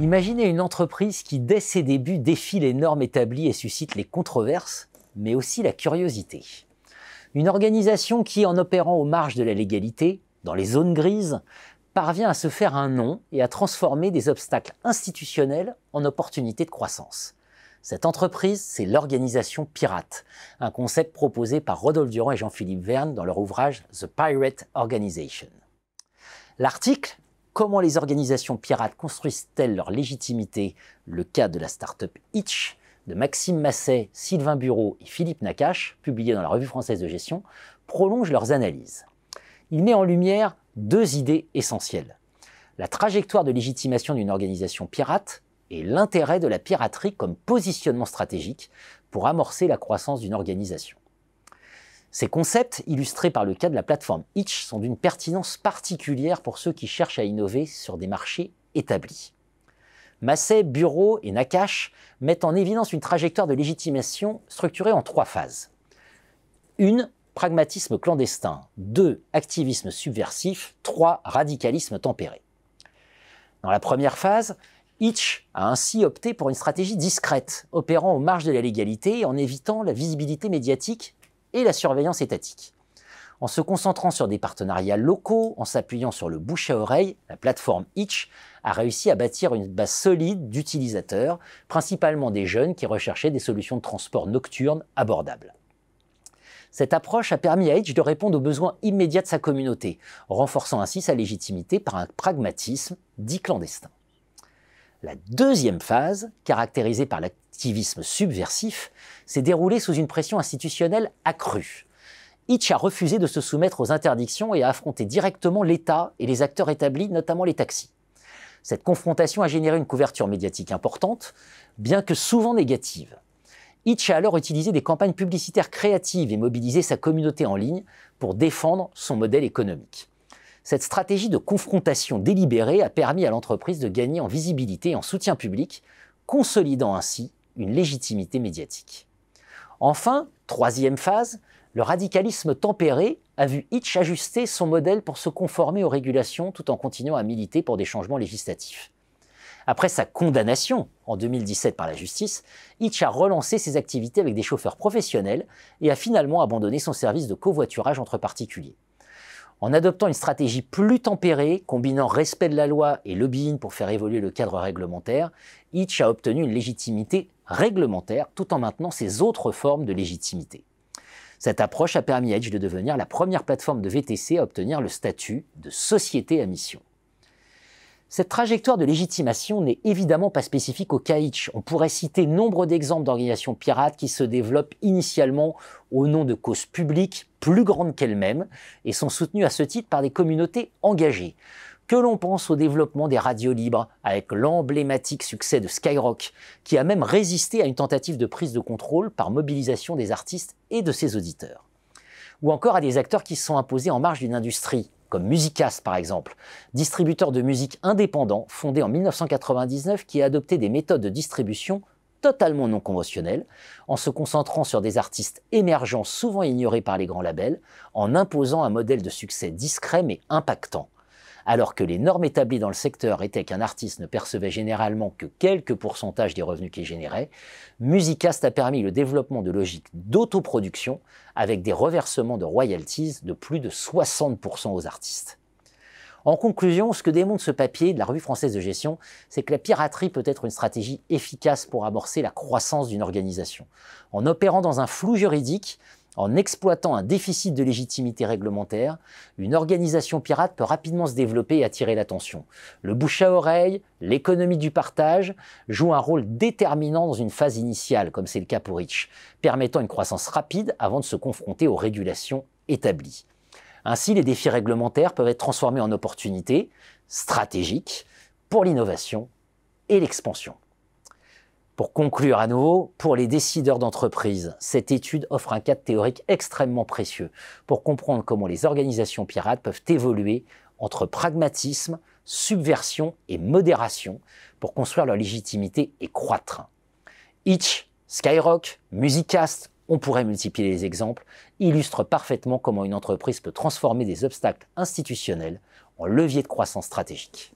Imaginez une entreprise qui, dès ses débuts, défie les normes établies et suscite les controverses, mais aussi la curiosité. Une organisation qui, en opérant aux marges de la légalité, dans les zones grises, parvient à se faire un nom et à transformer des obstacles institutionnels en opportunités de croissance. Cette entreprise, c'est l'organisation pirate, un concept proposé par Rodolphe Durand et Jean-Philippe Verne dans leur ouvrage The Pirate Organization. L'article « Comment les organisations pirates construisent-elles leur légitimité ? Le cas de la start-up Itch » de Maxime Masset, Sylvain Bureau et Philippe Nakache, publié dans la Revue française de gestion, prolonge leurs analyses. Il met en lumière deux idées essentielles. La trajectoire de légitimation d'une organisation pirate et l'intérêt de la piraterie comme positionnement stratégique pour amorcer la croissance d'une organisation. Ces concepts, illustrés par le cas de la plateforme Itch, sont d'une pertinence particulière pour ceux qui cherchent à innover sur des marchés établis. Masset, Bureau et Nakache mettent en évidence une trajectoire de légitimation structurée en trois phases. 1. Pragmatisme clandestin. 2. Activisme subversif. 3. Radicalisme tempéré. Dans la première phase, Itch a ainsi opté pour une stratégie discrète, opérant aux marges de la légalité et en évitant la visibilité médiatique et la surveillance étatique. En se concentrant sur des partenariats locaux, en s'appuyant sur le bouche à oreille, la plateforme Itch a réussi à bâtir une base solide d'utilisateurs, principalement des jeunes qui recherchaient des solutions de transport nocturnes abordables. Cette approche a permis à Itch de répondre aux besoins immédiats de sa communauté, renforçant ainsi sa légitimité par un pragmatisme dit clandestin. La deuxième phase, caractérisée par l'activisme subversif, s'est déroulée sous une pression institutionnelle accrue. Itch a refusé de se soumettre aux interdictions et a affronté directement l'État et les acteurs établis, notamment les taxis. Cette confrontation a généré une couverture médiatique importante, bien que souvent négative. Itch a alors utilisé des campagnes publicitaires créatives et mobilisé sa communauté en ligne pour défendre son modèle économique. Cette stratégie de confrontation délibérée a permis à l'entreprise de gagner en visibilité et en soutien public, consolidant ainsi une légitimité médiatique. Enfin, troisième phase, le radicalisme tempéré a vu Itch ajuster son modèle pour se conformer aux régulations tout en continuant à militer pour des changements législatifs. Après sa condamnation en 2017 par la justice, Itch a relancé ses activités avec des chauffeurs professionnels et a finalement abandonné son service de covoiturage entre particuliers. En adoptant une stratégie plus tempérée, combinant respect de la loi et lobbying pour faire évoluer le cadre réglementaire, Itch a obtenu une légitimité réglementaire tout en maintenant ses autres formes de légitimité. Cette approche a permis à Itch de devenir la première plateforme de VTC à obtenir le statut de société à mission. Cette trajectoire de légitimation n'est évidemment pas spécifique au cas Itch. On pourrait citer nombre d'exemples d'organisations pirates qui se développent initialement au nom de causes publiques plus grandes qu'elles-mêmes et sont soutenues à ce titre par des communautés engagées. Que l'on pense au développement des radios libres avec l'emblématique succès de Skyrock, qui a même résisté à une tentative de prise de contrôle par mobilisation des artistes et de ses auditeurs. Ou encore à des acteurs qui se sont imposés en marge d'une industrie, comme Musicast par exemple, distributeur de musique indépendant fondé en 1999 qui a adopté des méthodes de distribution totalement non conventionnelles, en se concentrant sur des artistes émergents souvent ignorés par les grands labels, en imposant un modèle de succès discret mais impactant. Alors que les normes établies dans le secteur étaient qu'un artiste ne percevait généralement que quelques pourcentages des revenus qu'il générait, Musicast a permis le développement de logiques d'autoproduction avec des reversements de royalties de plus de 60% aux artistes. En conclusion, ce que démontre ce papier de la Revue française de gestion, c'est que la piraterie peut être une stratégie efficace pour amorcer la croissance d'une organisation. En opérant dans un flou juridique, en exploitant un déficit de légitimité réglementaire, une organisation pirate peut rapidement se développer et attirer l'attention. Le bouche à oreille, l'économie du partage jouent un rôle déterminant dans une phase initiale, comme c'est le cas pour Itch, permettant une croissance rapide avant de se confronter aux régulations établies. Ainsi, les défis réglementaires peuvent être transformés en opportunités stratégiques pour l'innovation et l'expansion. Pour conclure à nouveau, pour les décideurs d'entreprise, cette étude offre un cadre théorique extrêmement précieux pour comprendre comment les organisations pirates peuvent évoluer entre pragmatisme, subversion et modération pour construire leur légitimité et croître. Itch, Skyrock, Musicast, on pourrait multiplier les exemples, illustrent parfaitement comment une entreprise peut transformer des obstacles institutionnels en levier de croissance stratégique.